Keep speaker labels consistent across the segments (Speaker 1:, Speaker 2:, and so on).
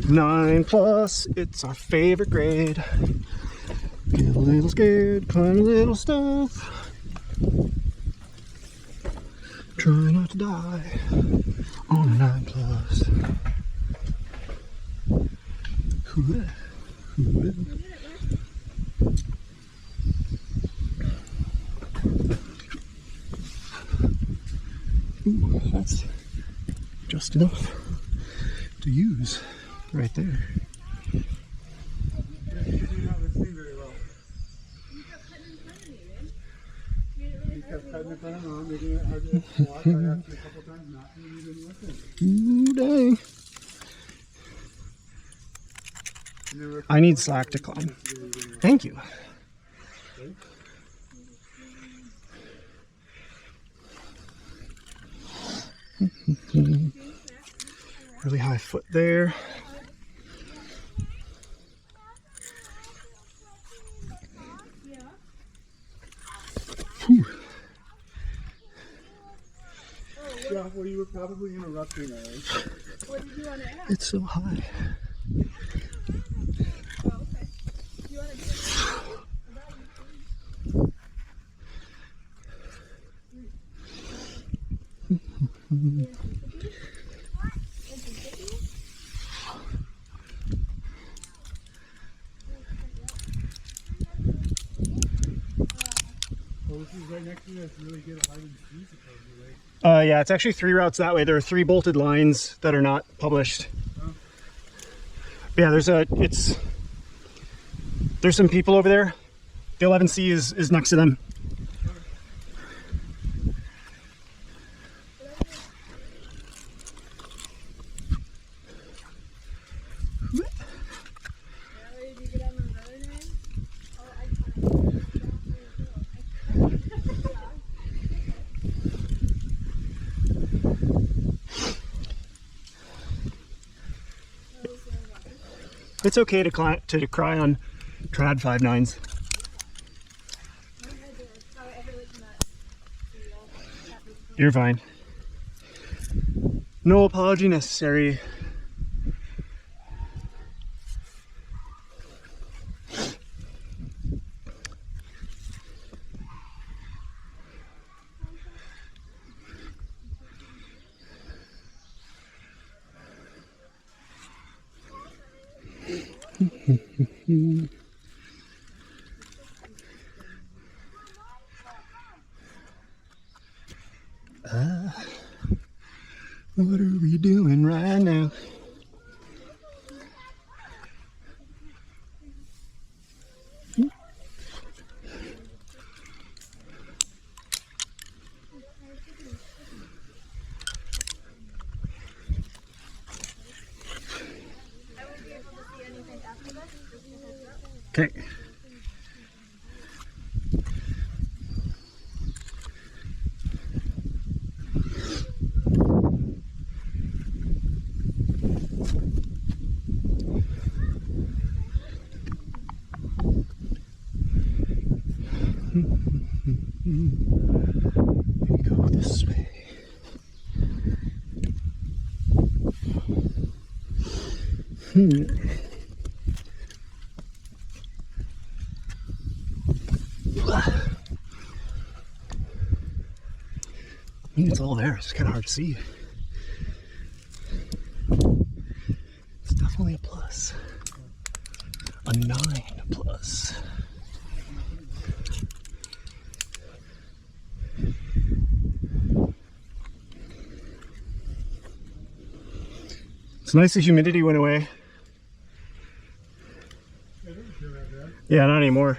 Speaker 1: 9+, it's our favorite grade. Get a little scared, climb a little stuff. Try not to die on a 9+. Ooh, that's just enough to use right there. Ooh, dang. I need slack to climb. Thank you. Really high foot there. Whew.
Speaker 2: Yeah, well, you were probably interrupting us.
Speaker 3: What did you want to ask?
Speaker 1: It's so high.
Speaker 3: Oh, okay. Do you want to do it?
Speaker 2: Well, this is right next to this really good hide and seek, supposedly, right?
Speaker 1: Yeah, it's actually 3 routes that way. There are 3 bolted lines that are not published.
Speaker 2: Huh?
Speaker 1: Yeah, there's some people over there. The 11C is next to them. It's okay to cry on trad 5.9s. You're fine. No apology necessary. What are we doing right now? Okay. Go this way. I mean, it's all there. It's kind of hard to see. It's definitely a plus. A 9+. It's nice the humidity went away. Yeah, not anymore.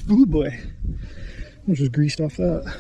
Speaker 1: Ooh boy, I just greased off that.